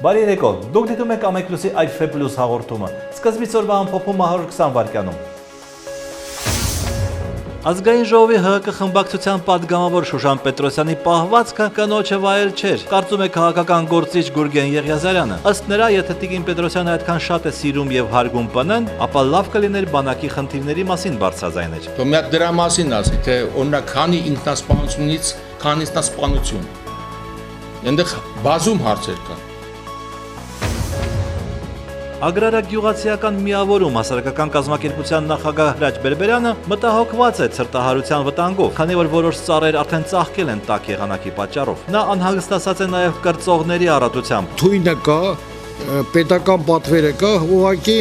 Բարի երեկո, դուք դիտում եք Ամեքլուսի Այգ Պլյուս հաղորդումը, սկզբից օրվա ամփոփում 120 վայրկյանում։ Ազգային ժողովի ՀՀԿ խմբակցության պատգամավոր Շուշան Պետրոսյանի պահվածքը կնոջը վայել չէր, կարծում է քաղաքական գործիչ Գուրգեն Եղիազարյանը։ Ըստ նրա, եթե Տիկին Պետրոսյանը այդքան շատ է սիրում եւ հարգում ՊՆ-ն, ապա լավ կլիներ բանակի խնդիրների մասին բարձրաձայնել։ Մի հատ դրա մասին ասի, թե օրինակ քանի ինքնասպանությունից քանի ինքնասպանություն։ Այնտեղ բազում հարցեր կան։ Ագրարագյուղացիական միավորում հասարակական կազմակերպության նախագահ Հրաչ Բերբերյանը մտահոգված է ցրտահարության վտանգով, քանի որ որոշ ծառեր արդեն ծաղկել են տաք եղանակի պատճառով։ Նա անհանգստացած է նաև կրծողների առատությամբ։ Թույնը կա, պետական պատվերը կա, ուղղակի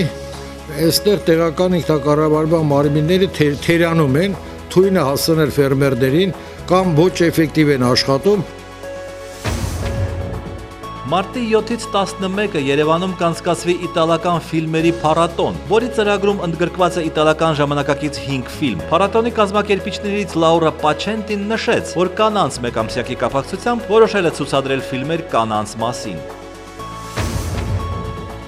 այստեղ տեղական ինքնակառավարման մարմինները թերանում են, թույնը հասցնել ֆերմերներին կամ ոչ էֆեկտիվ են աշխատում։ Մարտի 7-ից 11-ը Երևանում կանցկացվի իտալական ֆիլմերի փառատոն, որի ծրագրում ընդգրկված է իտալական ժամանակակից 5 ֆիլմ։ Փառատոնի կազմակերպիչներից Լաուրա Պաչենտին նշեց, որ կանանց մեկամսյակի կապակցությամբ որոշել է ցուցադրել ֆիլմեր կանանց մասին։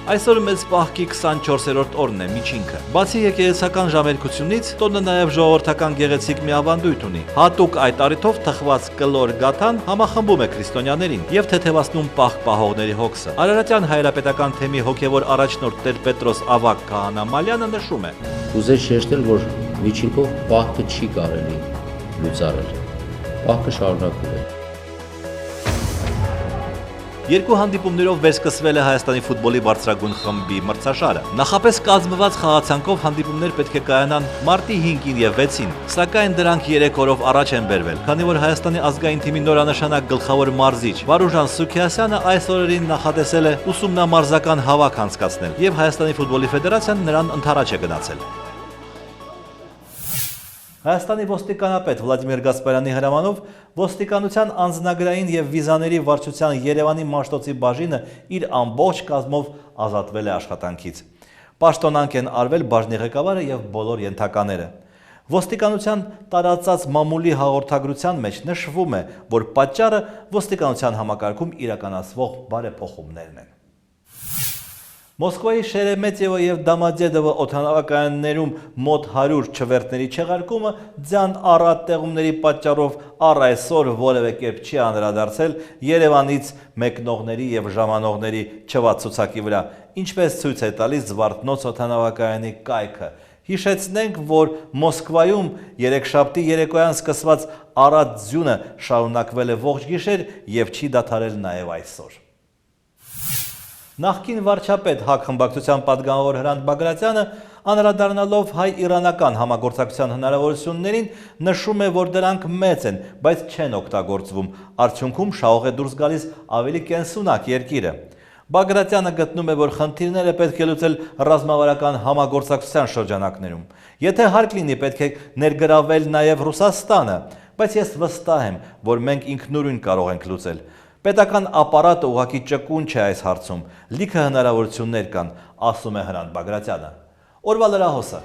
Այսօր մեծ պահքի 24-րդ օրն է, միջինքը։ Բացի եկեղեցական ժամերկությունից, տոնը նաև ժողովրդական գեղեցիկ մի ավանդույթ ունի։ Հատուկ այդ առիթով թխված կլոր գաթան համախմբում է քրիստոնյաներին եւ թեթևացնում պահ-պահողների հոգսը։ Արարատյան հայրապետական թեմի հոգևոր առաջնորդ Տեր-Պետրոս Ավագ Քահանա-Մալյանը նշում է. Կուզեի շեշտել, որ միջինքով պահքը չի կարելի լուծարել։ Պահքը շարունակում է։ Երկու հանդիպումներով վերսկսվել է Հայաստանի ֆուտբոլի բարձրագույն խմբի մրցաշարը։ Նախապես կազմված խաղացանկով հանդիպումներ պետք է կայանան մարտի 5-ին եւ 6-ին, սակայն դրանք 3 օրով առաջ են բերվել, քանի որ Հայաստանի ազգային թիմի նորանշանակ գլխավոր մարզիչ Վարուժան Սուքիասյանը այս օրերին նախատեսել է ուսումնամարզական հավաք անցկացնել, եւ Հայաստանի ֆուտբոլի ֆեդերացիան նրան ընդառաջ է գնացել։ Հայաստանի ոստիկանապետ Վլադիմիր Գասպարյանի հրամանով ոստիկանության անձնագրային եւ վիզաների վարչության Երևանի Մաշտոցի բաժինը իր ամբողջ կազմով ազատվել է աշխատանքից։ Պաշտոնանկ են արվել բաժնի ղեկավարը եւ բոլոր ենթակաները։ Ոստիկանության տարածած մամուլի հաղորդագրության մեջ նշվում է, որ պատճառը ոստիկանության համակարգում իրականացվող բարեփոխումներն են։ Մոսկվայի Շերեմետիևո եւ Դամադեդովո օդանավակայաններում մոտ 100 չվերթների չեղարկումը ձյան առատ տեղումների պատճառով առ այսօր որևէ կերպ չի անդրադարձել Երևանից մեկնողների եւ ժամանողների չվացուցակի վրա, ինչպես ցույց է տալիս Զվարթնոց օդանավակայանի կայքը։ Հիշեցնենք, որ Մոսկվայում երեքշաբթի երեկոյան սկսված առատ ձյունը շարունակվել է ողջ գիշեր եւ չի դադարել նաեւ այսօր։ Նախկին վարչապետ ՀԱԿ խմբակցության պատգամավոր Հրանտ Բագրատյանը անդրադառնալով հայ-իրանական համագործակցության հնարավորություններին նշում է, որ դրանք մեծ են, բայց չեն օգտագործվում, արդյունքում շահող է դուրս գալիս ավելի կենսունակ երկիրը։ Բագրատյանը գտնում է, որ խնդիրները պետք է լուծել ռազմավարական համագործակցության շրջանակներում։ Եթե հարկ լինի, պետք է ներգրավել նաև Ռուսաստանը, բայց ես վստահ եմ, որ մենք ինքնուրույն կարող ենք լուծել։ Պետական ապարատը ուղղակի ճկուն չէ այս հարցում, լիքը հնարավորություններ կան, ասում է Հրանտ Բագրատյանը։ Օրվա լրահոսը։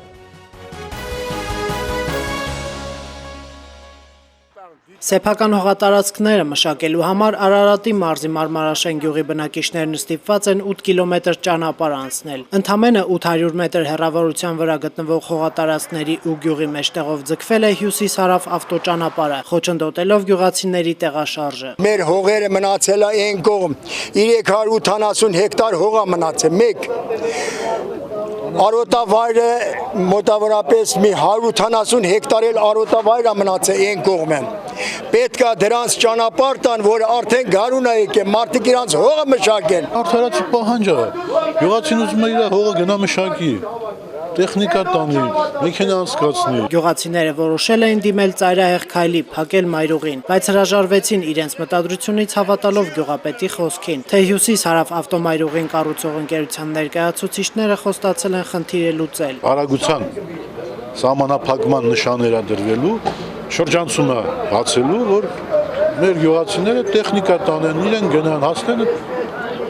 Սեփական հողատարածքները մշակելու համար Արարատի մարզի Մարմարաշեն գյուղի բնակիչներն ստիպված են 8 կիլոմետր ճանապարհ անցնել։ Ընդամենը 800 մետր հեռավորության վրա գտնվող հողատարածքների ու գյուղի մեջտեղով ձգվել է հյուսիս-հարավ ավտոճանապարհը, խոչընդոտելով գյուղացիների տեղաշարժը։ Մեր հողերը մնացել է այն կողմ 380 հեկտար հող է մնացել, մեկ Արոտավայրը մոտավորապես մի 180 հեկտար էլ արոտավայր է մնացել այն կողմը։ Պետք է դրանց ճանապարհ տան, որ արդեն գարուն է եկել, մարդիկ իրանց հողը մշակեն։ Արդարացի պահանջ է։ Գյուղացին ուզում է իր հողը գնա մշակի, տեխնիկա տանի, մեքենա անցկացնի։ Գյուղացիները որոշել էին դիմել ծայրահեղ քայլի, փակել մայրուղին, բայց հրաժարվեցին իրենց մտադրությունից հավատալով գյուղապետի խոսքին, թե հյուսիս-հարավ ավտոմայրուղին կառուցող ընկերության ներկայացուցիչները խոստացել են խնդիրը լուծել։ Արագության սահմանափակման նշաններ դրվելու, շրջանցումը բացելու, որ մեր գյուղացիները տեխնիկա տանեն, իրեն գնան, հասնեն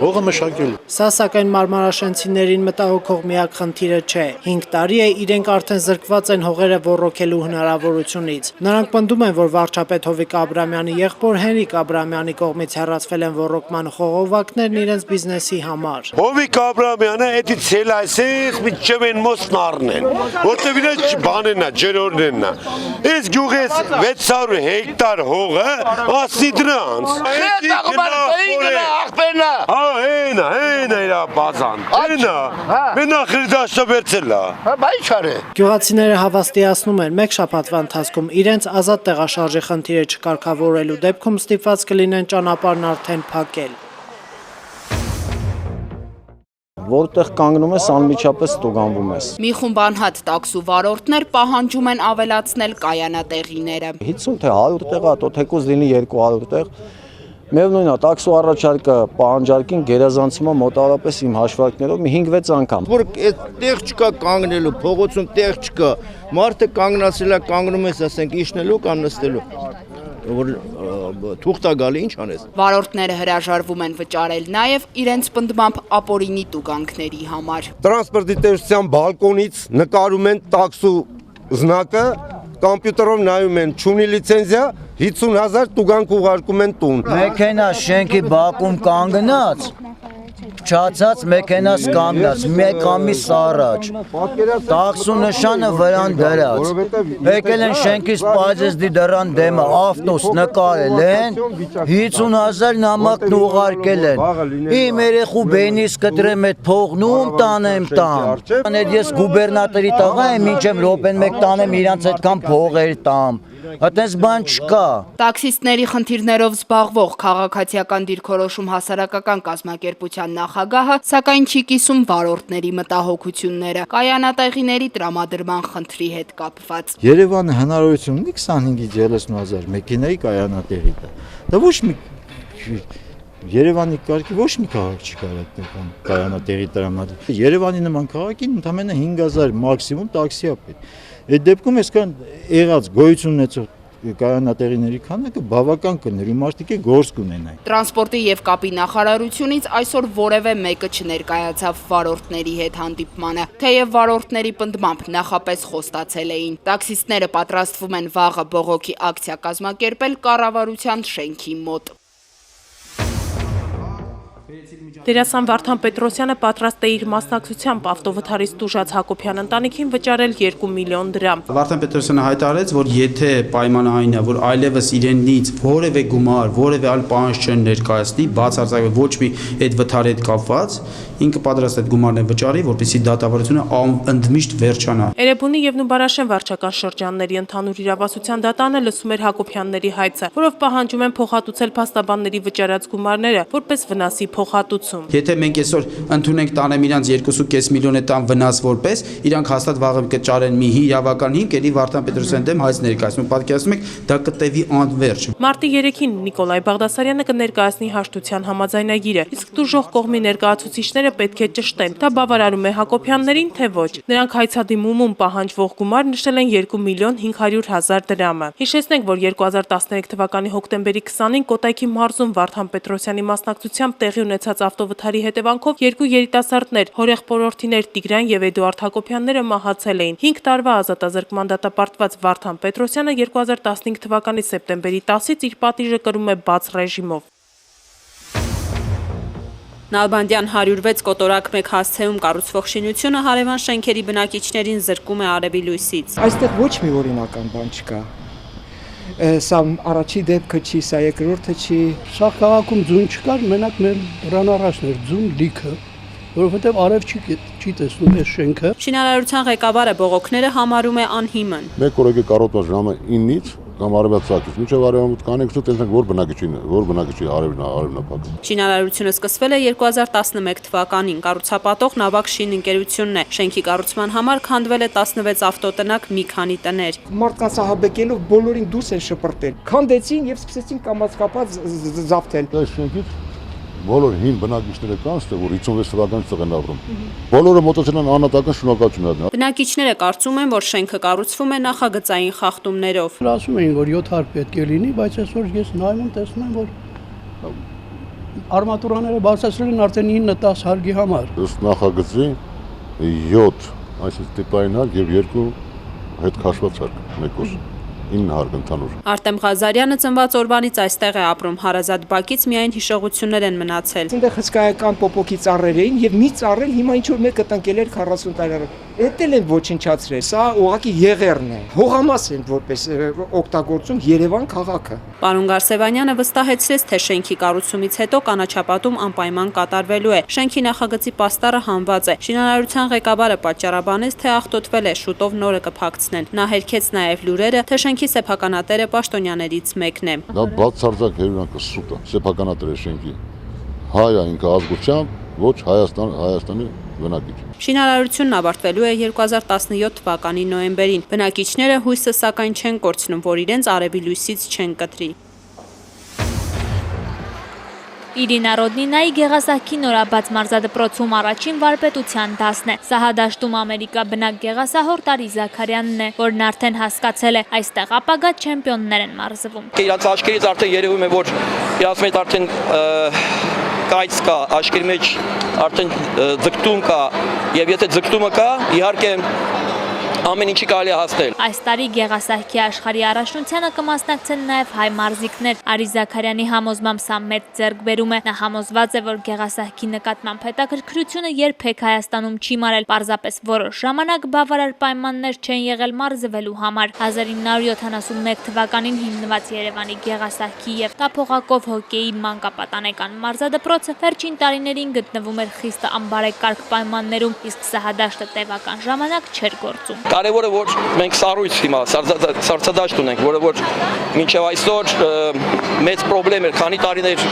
հողը մշակելու։ Սա սակայն մարմարաշենցիներին մտահոգող միակ խնդիրը չէ։ 5 տարի է իրենք արդեն զրկված են հողերը ոռոգելու հնարավորությունից։ Նրանք պնդում են, որ վարչապետ Հովիկ Աբրամյանի եղբոր Հենրիկ Աբրամյանի կողմից հեռացվել են ոռոգման խողովակներն իրենց բիզնեսի համար։ Հովիկ Աբրամյանը էդի ցել այսես մի չվեն մոսն առնեն, որտեղ իրենց բանենա, ջերորնենա։ Այս գյուղես 600 հեկտար հողը ասի դրանց։ Հենա իրա բազան։ Հենա։ Մենա խրդաշտը վերցելա։ Բայչարե։ Գյուղացիները հավաստիացնում են մեկ շաբաթվա ընթացքում իրենց ազատ տեղաշարժի խնդիրը չկարգավորելու դեպքում ստիպված կլինեն ճանապարհն արդեն փակել։ Որտեղ կանգնում ես անմիջապես ստուգանվում ես։ Մի խումբ անհատ տաքսու վարորդներ պահանջում են ավելացնել կայանատեղիները։ 50 թե 100 տեղա, то թեկուզ լինի 200 տեղ։ Միևնույնն է, տաքսու առաջարկը պահանջարկին գերազանցում է մոտավորապես իմ հաշվարկներով մի 5-6 անգամ։ Որ այդտեղ չկա կանգնելու, փողոցում տեղ չկա։ Մարդը կանգնացել է, կանգնում ես, ասենք, իջնելու կամ նստելու։ Որ թուղթ գալի ինչ անես։ Վարորդները հրաժարվում են վճարել նաև իրենց պնդմամբ ապօրինի տուգանքների համար։ Տրանսպորտի տեսության բալկոնից նկարում են տաքսու զնակը, կոմպյուտերով նայում են, չունի լիցենզիա, 50,000 տուգանք ուղարկում են տուն։ Մեքենա շենքի բակում կանգնած, փչացած մեքենաս կանգնած, մեկ ամիս առաջ, տաքսու նշանը վրան դրած, եկել են շենքից պայծեզդի դրան դեմը, ավտոս նկարել են, 50,000 նամակն ուղարկել են, իմ երեխու բենիս կտրեմ էդ փողնում տանեմ տամ, ես գուբերնատորի տղա եմ, մինչև րոպեն մեկ տանեմ իրանց այդքան փողեր տամ, այդպես բան չկա։ Տաքսիստների խնդիրներով զբաղվող քաղաքացիական դիրքորոշում հասարակական կազմակերպության նախագահը սակայն չի կիսում վարորդների մտահոգությունները կայանատեղիների տրամադրման խնդրի հետ կապված։ Երևանը հնարավորություն ունի 25-ից 30,000 մեքենայի կայանատեղի տա։ Դա ոչ մի Երևանի կարգի ոչ մի քաղաք չի կարող կայանատեղի տրամադրել։ Երևանի նման քաղաքին ընդամենը 5,000 մաքսիմում տաքսի է պետք։ Այդ դեպքում այսքան եղած գոյություն ունեցող կայանատեղիների քանակը բավական կներ ու մարդիկ գործ կունենային։ Տրանսպորտի եւ կապի նախարարությունից այսօր որևէ մեկը չներկայացավ վարորդների հետ հանդիպմանը, թեև վարորդների պնդմամբ նախապես խոստացել էին։ Տաքսիստները պատրաստվում են վաղը բողոքի ակցիա կազմակերպել կառավարության շենքի մոտ։ Դերասան Վարդան Պետրոսյանը պատրաստ է իր մասնակցությամբ ավտովթարից տուժած Հակոբյան ընտանիքին վճարել 2 միլիոն դրամ։ Վարդան Պետրոսյանը հայտարարեց, որ եթե պայմանը այն է, որ այլևս իրենից որևէ գումար, որևէ այլ պահանջ չեն ներկայացնի, բացարձակապես ոչ մի այդ վթարի հետ կապված, ինքը պատրաստ է գումարն վճարի, որպեսզի դատավարությունը ընդմիշտ վերջանա։ Էրեբունի եւ Նուբարաշեն վարչական շրջանների ընդհանուր իրավասության դատանը լսում էր Հակոբյանների հայցը, որով պահանջում են փոխհատուցել փաստաբանների վճարած գումարները, որպես վնասի փոխհատուցում։ Եթե մենք այսօր ընդունենք տանեմ իրանց 2.5 միլիոն տան վնաս որպես, իրանք հաստատ վաղը կճարեն մի իրավական հիմք, ելի Վարդան Պետրոսյանի դեմ հայց ներկայացնում, պատկերացնում եք, դա կտևի անվերջ։ Մարտի 3-ին Նիկոլայ Բաղդասարյանը կներկայացնի հաշտության համաձայնագիրը, իսկ տուժող կողմի ներկայացուցիչները պետք է ճշտեն։ Դա բավարարում է Հակոբյաններին, թե ոչ։ Նրանք հայցադիմումում պահանջվող գումար նշել են 2 միլիոն 500,000 դրամը։ Հիշեցնենք, որ 2013 թվականի հոկտեմբերի 20-ին Կոտայքի մարզում Վարդան Պետրոսյանի մասնակցությամբ տեղի ունեցած ավտովթարի հետևանքով երկու երիտասարդներ, հորեղբորորդիներ Տիգրան եւ Էդուարդ Հակոբյանները մահացել էին։ 5 տարվա ազատազրկման դատապարտված Վարդան Պետրոսյանը 2015 թվականի սեպտեմբերի 10-ից իր պատիժը կրում է բաց ռեժիմով։ Նալբանդյան 106 կոտորակ 1 հասցեում կառուցվող շինությունը հարևան շենքերի բնակիչներին զրկում է արևի լույսից։ Այստեղ ոչ մի օրինական բան չկա։ Սա առաջի դեպքը չի, սա երկրորդը չի։ Սա քաղաքում ձուն չկար, մենակ մեր ռան առաջն էր ձուն լիքը, որովհետև արև չի տեսնում այս շենքը։ Շինարարության ղեկավարը բողոքները համարում է անհիմն։ Մեկ օրը կառուցված ժամը 9-ից կամ արևածածից, մինչև արևամուտ կանենք, տեսնենք որ բնակիչի արևնապատը։ Շինարարությունը սկսվել է 2011 թվականին, կառուցապատող Նավակ շին ընկերությունն է։ Շենքի կառուցման համար քանդվել է 16 ավտոտնակ, մի քանի տներ։ Մարդկանց ահաբեկելով բոլորին դուրս են շպրտել։ Քանդեցին եւ սկսեցին կամաց-կապած զավթել։ Այս շենքից բոլոր հին բնակիչները կան, որ 56 թվականից են ապրում։ Բոլորը մոտեցել են անհատական շնորհակալություն։ Բնակիչները կարծում են, որ շենքը կառուցվում է նախագծային խախտումներով։ Ասում էին, որ 700 պետք է լինի, բայց այսօր ես նայում եմ, տեսնում եմ, որ արմատուրաները բարձրացրել են արդեն 9-10 հարկի համար։ Ըստ նախագծի 7 այսպես տիպային հարկ եւ 2 հետ քաշված հարկ մեկուս 9 հարկ ընդհանուր։ Արտեմ Ղազարյանը ծնված օրվանից այստեղ է ապրում, հարազատ բակից միայն հիշողություններ են մնացել։ Այնտեղ հսկայական պոպոկի ծառեր էին եւ մի ծառել հիմա ինչ որ մեկը տնկել էր 40 տարի առաջ։ Էդ էլ են ոչնչացրել, սա ուղղակի եղերն է։ Հողամաս են որպես օգտագործում Երևան քաղաքը։ Պարոն Գարսևանյանը վստահեցրեց, թե շենքի կառուցումից հետո կանաչապատում անպայման կատարվելու է։ Շենքի նախագծի պաստառը հանված է։ Շինարարության ղեկավարը պատճառաբանեց, թե աղտոտվել է, շուտով նորը կփակցնեն։ Նա հերքեց նաև լուրերը, թե շենքի սեփականատերը պաշտոնյաներից մեկն է։ Դա բացարձակ հերինակը սուտ է, սեփականատերը շենքի։ Հայ է ինքը ազգությամբ, ոչ Հայաստանի բնակիչ։ Շինարարությունն ավարտվելու է 2017 թվականի նոյեմբերին։ Բնակիչները հույսը սակայն չեն կորցնում, որ իրենց արևի լույսից չեն կտրի։ Իրինա Ռոդնինայի գեղասահքի նորաբաց մարզադպրոցում առաջին վարպետության դասն է։ Սահադաշտում Ամերիկա բնակ գեղասահորդ Արի Զաքարյանն է, որն արդեն հասկացել է, այստեղ ապագա չեմպիոններ են մարզվում։ Իրաց աչքերից արդեն երևում է, որ իրաց մեջ արդեն կայծ կա, աչքերի մեջ արդեն ձգտում կա, եւ եթե ձգտումը կա, իհարկե ամեն ինչի կարելի է հասնել։ Այս տարի գեղասահքի աշխարհի առաջնությանը կմասնակցեն նաև հայ մարզիկներ։ Արի Զաքարյանի համոզմամբ սա մեծ ձեռքբերում է։ Նա համոզված է, որ գեղասահքի նկատմամբ հետաքրքրությունը երբեք Հայաստանում չի մարել, պարզապես որոշ ժամանակ բավարար պայմաններ չեն եղել մարզվելու համար։ 1971 թվականին հիմնված Երևանի գեղասահքի եւ տափողակով հոկեյի մանկապատանեկան մարզադպրոցը վերջին տարիներին գտնվում էր խիստ անբարեկարգ պայմաններում, իսկ Սահադաշտը տևական ժամանակ չէր գործում։ Կարևորը որ մենք սառույց հիմա սառցադաշտ ունենք, որը որ մինչև այսօր մեծ խնդրեմ էր, քանի տարիներ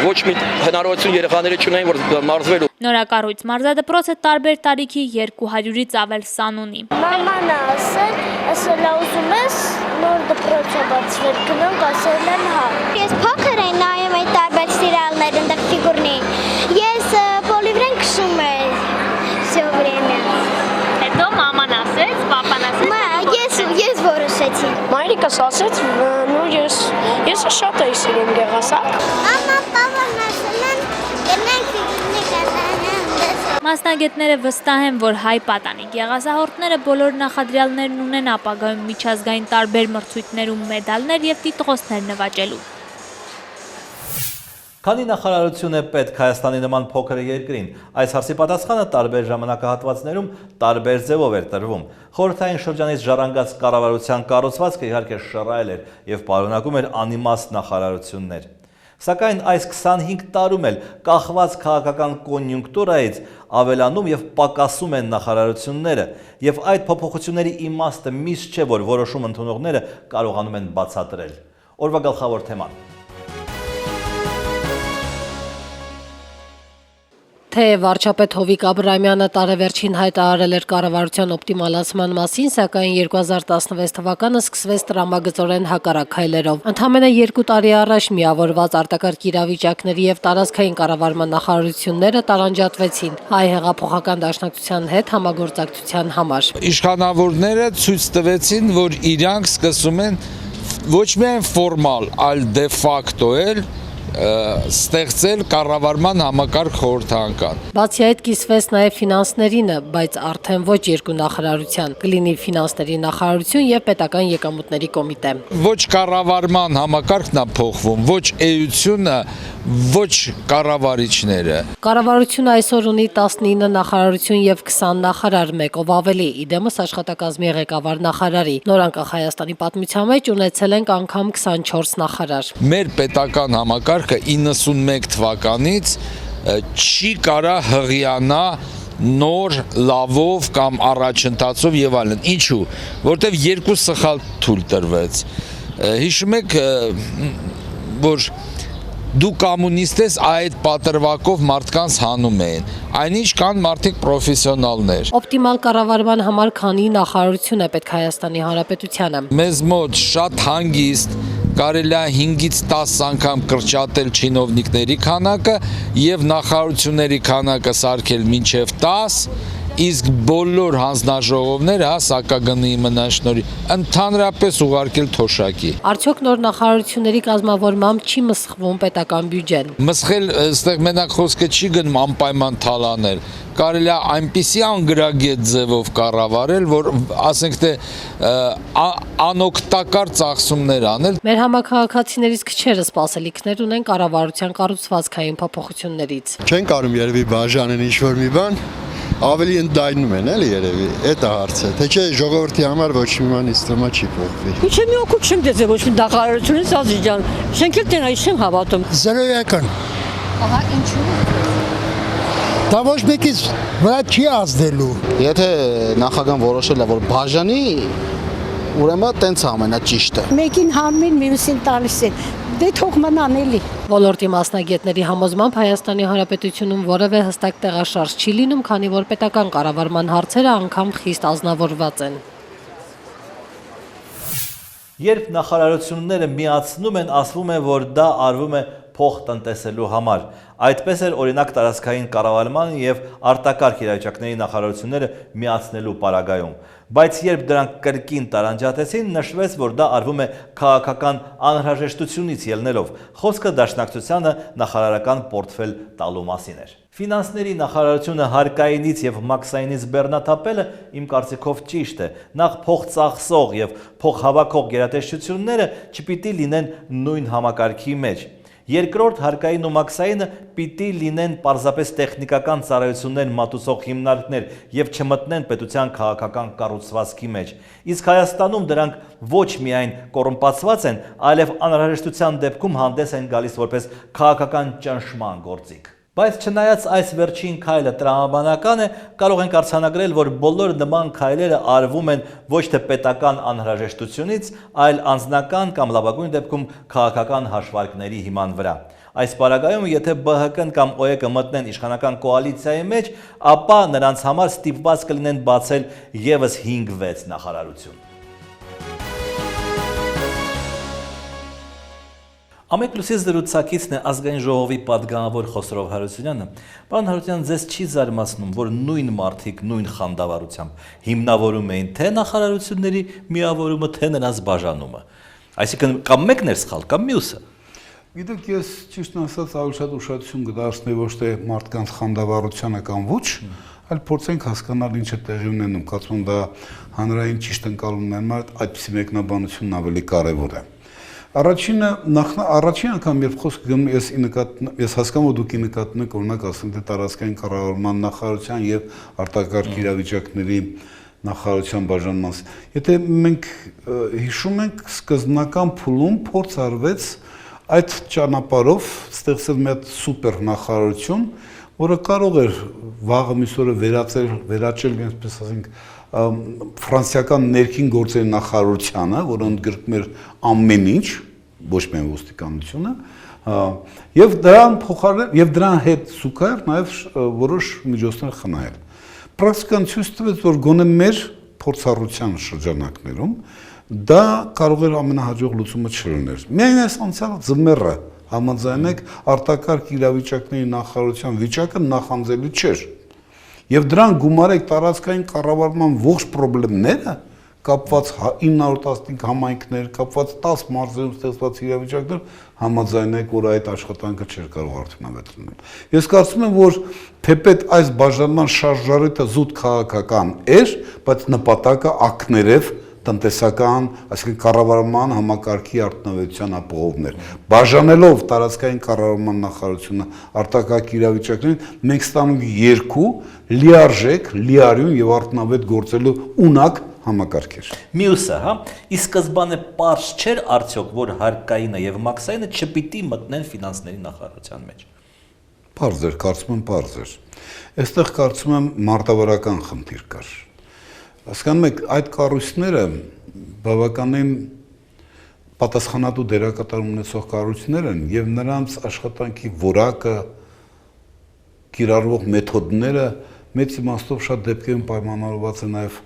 ոչ մի հնարավորություն երեխաները չունեն որ մարզվելու։ Նորակառույց մարզադպրոցը տարբեր տարիքի 200-ից ավել սան ունի։ Մաման ասել ուզում ես նոր դպրոց բացվել, գնանք ասել են հա։ Ես փոքր եմ նայում այդ տարբեր սիրիալներ, այնտեղ ֆիգուրնի։ Ես Պոլիվրեն քշում եմ всё время։ Հետո մաման ասեց, պապան ասեց։ Ես որոշեցի։ Մայրիկս ասեց, նու ես շատ էի սիրում գեղասահք։ Մամա, պապան ասել են, գնանք ֆիգուրնի կազանանք։ Մասնագետները վստահ են, որ հայ պատանի գեղասահորդները բոլոր նախադրյալներն ունեն ապագայում միջազգային տարբեր մրցույթներում մեդալներ եւ տիտղոսներ նվաճելու։ Քանի նախարարություն է պետք Հայաստանի նման փոքր երկրին, այս հարցի պատասխանը տարբեր ժամանակահատվածներում տարբեր ձևով էր տրվում։ Խորհրդային շրջանից ժառանգած կառավարության կառուցվածքը իհարկե շռայլ էր եւ պարունակում էր անիմաստ նախարարություններ։ Սակայն այս 25 տարում էլ կախված քաղաքական կոնյունկտուրայից ավելանում եւ պակասում են նախարարությունները, եւ այդ փոփոխությունների իմաստը միշտ չէ, որ որոշում ընդունողները կարողանում են բացատրել։ Օրվա գլխավոր թեման։ Թեև վարչապետ Հովիկ Աբրահամյանը տարեվերջին հայտարարել էր կառավարության օպտիմալացման մասին, սակայն 2016 թվականը սկսվեց տրամագծորեն հակառակ քայլերով։ Ընդամենը 2 տարի առաջ միավորված արտակարգ իրավիճակների եւ տարածքային կառավարման նախարարությունները տարանջատվեցին հայ հեղափոխական դաշնակցության հետ համագործակցության համար։ Իշխանավորները ցույց տվեցին, որ իրանք սկսում են ոչ միայն ֆորմալ, այլ դե ֆակտո ստեղծել կառավարման համակարգ խորհրդանական։ Բացի այդ կիսվեց նաև ֆինանսներինը, բայց արդեն ոչ երկու նախարարության, կլինի ֆինանսների նախարարություն եւ պետական եկամուտների կոմիտե։ Ոչ կառավարման համակարգն է փոխվում, ոչ էությունը, ոչ կառավարիչները։ Կառավարությունը այսօր ունի 19 նախարարություն եւ 20 նախարար, մեկով ավելի, իդեմս աշխատակազմի ղեկավար նախարարի։ Նորանկախ Հայաստանի պատմության մեջ ունեցել ենք անգամ 24 նախարար։ Մեր պետական համակարգը 91 թվականից չի կարա հղիանա նոր լավով կամ առաջընթացով եւ այլն։ Ինչու՞, որտեվ երկու սխալ թույլ տրվեց։ Հիշում եք, որ դու կոմունիստ ես, այդ պատրվակով մարդկանց հանում էին։ Այնինչ կան մարդիկ պրոֆեսիոնալներ։ Օպտիմալ կառավարման համար քանի նախարարություն է պետք Հայաստանի Հանրապետությանը։ Մեզ մոտ շատ հանգիստ կարելի է 5-ից 10 անգամ կրճատել չինովնիկների քանակը եւ նախարարությունների քանակը սարքել մինչեւ 10 իսկ բոլոր հանձնաժողովները, սակագնի մնաշնորի, ընդհանրապես ուղարկել թոշակի։ Արդյոք նոր նախարարությունների կազմավորմամբ չի մսխվում պետական բյուջեն։ Մսխել այստեղ մենակ խոսքը չի գնում անպայման թալանել։ Կարելի է այնպիսի անգրագետ ձևով կառավարել, որ ասենք թե անօգտակար ծախսումներ անել։ Մեր համաքաղաքացիներից քչերը սպասելիքներ ունեն կառավարության կառուցվածքային փոփոխություններից։ Չեն կարում երևի բաժանեն ինչ-որ մի բան, ավելի ընդայնում են, էլի երևի, այդ է հարցը, թե չէ ժողովրդի համար ոչ մի բան իստոմա չի փոխվի։ Ինչ մի օգուտ չեմ դեզ ոչ մի նախարարությունից ազիջան, շենքել տենայից չեմ հավատում։ Զրոյական։ Ահա ինչու։ Դա ոչ մեկից վրա չի ազդելու։ Եթե նախագահան որոշել է, որ բաժանի, ուրեմն տենց ամենաճիշտը։ Մեկին համին, մյուսին տալիս են։ Դե թող մնան էլի։ Ոլորտի մասնագետների համոզմամբ Հայաստանի Հանրապետությունում որևէ հստակ տեղաշարժ չի լինում, քանի որ պետական կառավարման հարցերը անգամ խիստ ազնվորված են։ Երբ նախարարությունները միացնում են, ասվում է, որ դա արվում է փող տնտեսելու համար։ Այդպես էր օրինակ տարածքային կառավարման եւ արտակարգ իրավիճակների նախարարությունները միացնելու պարագայում։ Բայց երբ դրանք կրկին տարանջատեցին, նշվեց, որ դա արվում է քաղաքական անհրաժեշտությունից ելնելով։ Խոսքը դաշնակցությանը նախարարական պորտֆել տալու մասին էր։ Ֆինանսների նախարարությունը հարկայինից եւ մաքսայինից բեռնաթափելը իմ կարծիքով ճիշտ է։ Նախ փող ծախսող եւ փող հավաքող գերատեսչությունները չպիտի լինեն նույն համակարգի մեջ։ Երկրորդ հարկային ու մաքսայինը պիտի լինեն պարզապես տեխնիկական ծառայություններ մատուցող հիմնարկներ եւ չմտնեն պետության քաղաքական կառուցվածքի մեջ։ Իսկ Հայաստանում դրանք ոչ միայն կոռումպացված են, այլև անհրաժեշտության դեպքում հանդես են գալիս որպես քաղաքական ճնշման գործիք։ Բայց չնայած այս վերջին քայլը տրամաբանական է, կարող ենք արձանագրել, որ բոլոր նման քայլերը արվում են ոչ թե պետական անհրաժեշտությունից, այլ անձնական կամ լավագույն դեպքում քաղաքական հաշվարկների հիման վրա։ Այս պարագայում, եթե ԲՀԿ-ն կամ ՕԵԿ-ը մտնեն իշխանական կոալիցիայի մեջ, ապա նրանց համար ստիպված կլինեն բացել եւս 5-6 նախարարություն։ Ամեկ լուսի զրուցակիցն է ազգային ժողովի պատգամավոր Խոսրով Հարությունյանը։ Պարոն Հարությունյան, ձեզ չի զարմացնում, որ նույն մարդիկ նույն խանդավառությամբ հիմնավորում էին թե նախարարությունների միավորումը, թե նրանց բաժանումը։ Այսինքն կամ մեկն էր սխալ, կամ մյուսը։ Գիտեք, ես ճիշտն ասած ավելի շատ ուշադրություն կդարձնեի ոչ թե մարդկանց խանդավառությանը կամ ոչ, այլ փորձենք հասկանալ ինչ է տեղի ունենում, կարծում եմ դա հանրային ճիշտ ընկալումն են, բայց այդպիսի մեկնաբանությունն ավելի կարևոր է։ Առաջին անգամ երբ խոսքը գնում ես հասկանում դուք նկատում եք օրինակ ասենք թե տարածքային կառավարման նախարարության եւ արտակարգ իրավիճակների նախարարության բաժանման։ Եթե մենք հիշում ենք սկզբնական փուլում փորձ արվեց այդ ճանապարհով ստեղծել մի հատ սուպեր նախարարություն, որը կարող էր վաղը մյուս օրը վերաճել, այսպես ասենք, ֆրանսիական ներքին գործերի նախարարությանը, որը ընդգրկում էր ամեն ինչ, ոչ միայն ոստիկանությունը, եւ դրան հետ զուգահեռ նաեւ որոշ միջոցներ խնայել։ Պրակտիկան ցույց տվեց, որ գոնե մեր փորձառության շրջանակներում դա կարող էր ամենահաջող լուծումը չլիներ։ Միայն այս անցյալ ձմեռը համաձայնեք արտակարգ իրավիճակների նախարարության վիճակը նախանձելի չէր։ Եվ դրան գումարեք տարածքային կառավարման ողջ խնդիրները, կապված 915 համայնքներ, կապված 10 մարզերում ստեղծված իրավիճակներ, համաձայնեք, որ այդ աշխատանքը չէր կարող արդյունավետ լինել։ Ես կարծում եմ, որ թեպետ այս բաժանման շարժառիթը զուտ քաղաքական էր, բայց նպատակը ակներև տնտեսական, այսինքն կառավարման համակարգի արդյունավետության ապահովներ։ Բաժանելով տարածքային կառավարման նախարարությունը արտակարգ իրավիճակներին, մենք ստանում երկու լիարժեք, լիարյուն եւ արդյունավետ գործելու ունակ համակարգեր։ Մյուսը, հա, ի սկզբանե պարզ չէր արդյոք, որ հարկայինը եւ մաքսայինը չպիտի մտնեն ֆինանսների նախարարության մեջ։ Պարզ էր, կարծում եմ պարզ էր։ Այստեղ կարծում եմ մարտավարական խնդիր կար։ Հասկանում եք, այդ կառույցները բավականին պատասխանատու դերակատարում ունեցող կառույցներ են եւ նրանց աշխատանքի որակը, կիրառվող մեթոդները մեծ իմաստով շատ դեպքերում պայմանավորված են նաեւ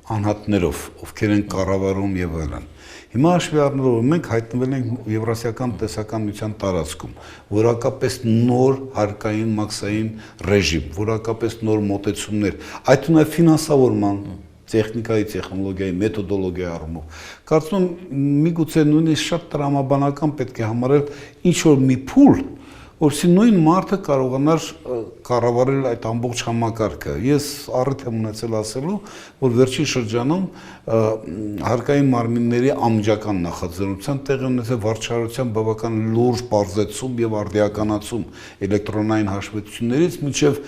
անհատներով, ովքեր են կառավարում եւ այլն։ Հիմա հաշվի առնելով մենք հայտնվել ենք Եվրասիական տնտեսական միության տարածքում, որակապես նոր հարկային մաքսային ռեժիմ, որակապես նոր մոտեցումներ, այդ նաև ֆինանսավորման, տեխնիկայի, տեխնոլոգիայի, մեթոդոլոգիայի առումով։ Կարծում եմ միգուցե նույնիսկ շատ տրամաբանական պետք է համարել ինչ որ մի փուլ, որովհետեւ նույն մարդը կարողանար կառավարել այդ ամբողջ համակարգը։ Ես առիթ եմ ունեցել ասելու, որ վերջին շրջանում հարկային մարմինների ամջական նախաձեռնության տեղի ունեցել վարչարության բավական լուրջ բարձրացում եւ արդիականացում էլեկտրոնային հաշվետվություններից մինչեւ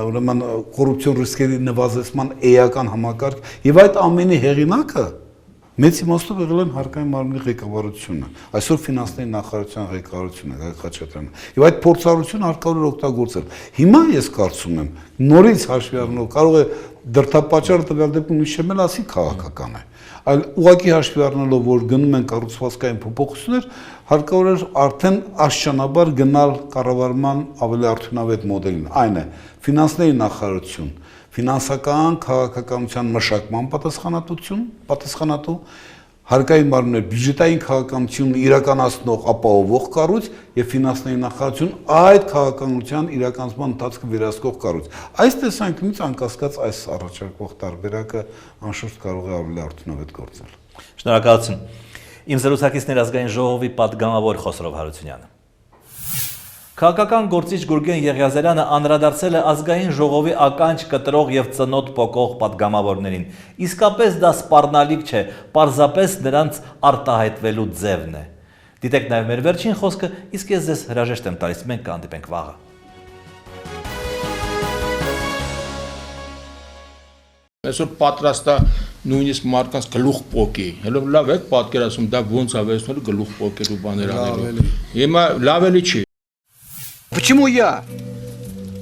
ուրեմն կոռուպցիոն ռիսկերի նվազեցման էական համակարգ եւ այդ ամենի հեղինակը մեծ իմաստով եղել են հարկային մարմնի ղեկավարությունը, այսօր ֆինանսների նախարարության ղեկավարությունը, Գագիկ Խաչատրյանը։ Եվ այդ փորձառությունը հարկավոր է օգտագործել։ Հիմա ես կարծում եմ, նորից հաշվի առնելով կարող է դրդապատճառը տվյալ դեպքում ինչ չեմ ասի քաղաքական է, այլ ուղղակի հաշվի առնելով, որ գնում են կառուցվածքային փոփոխություններ, հարկավոր է արդեն աստիճանաբար գնալ կառավարման ավելի արդյունավետ մոդելին, այն է ֆինանսների նախարարություն, ֆինանսական քաղաքականության մշակման պատասխանատու, հարկային մարմիններ բյուջետային քաղաքականություն իրականացնող ապահովող կառույց եւ ֆինանսների նախարարություն այդ քաղաքականության իրականացման ընթացքը վերահսկող կառույց։ Այս տեսանկյունից անկասկած այս առաջարկվող տարբերակը անշուշտ կարող է ավելի արդյունավետ գործել։ Շնորհակալություն։ Իմ զրուցակիցներ ազգային ժողովի պատգամավոր Խոսրով Հարությունյանը։ Քաղաքական գործիչ Գուրգեն Եղիազարյանը անդրադարձել է ազգային ժողովի ականջ կտրող եւ ծնոտ պոկող պատգամավորներին։ Իսկապես դա սպառնալիք չէ, պարզապես նրանց արտահայտվելու ձևն է։ Դիտեք նաեւ մեր վերջին խոսքը, իսկ ես ձեզ հրաժեշտ եմ տալիս, մենք կհանդիպենք վաղը։ Այսօր պատրաստ է նույնիսկ մարդկանց գլուխ պոկի։ Հələ լավ է պատկերացում դա ոնց է վերցնելու գլուխ պոկելու բաներ անելու։ Հիմա լավ էլի չի։ Почему я?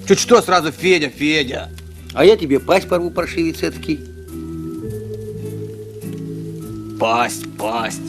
Чуть что сразу Федя, Федя. А я тебе пасть порву, паршивец эдакий. Пасть, пасть.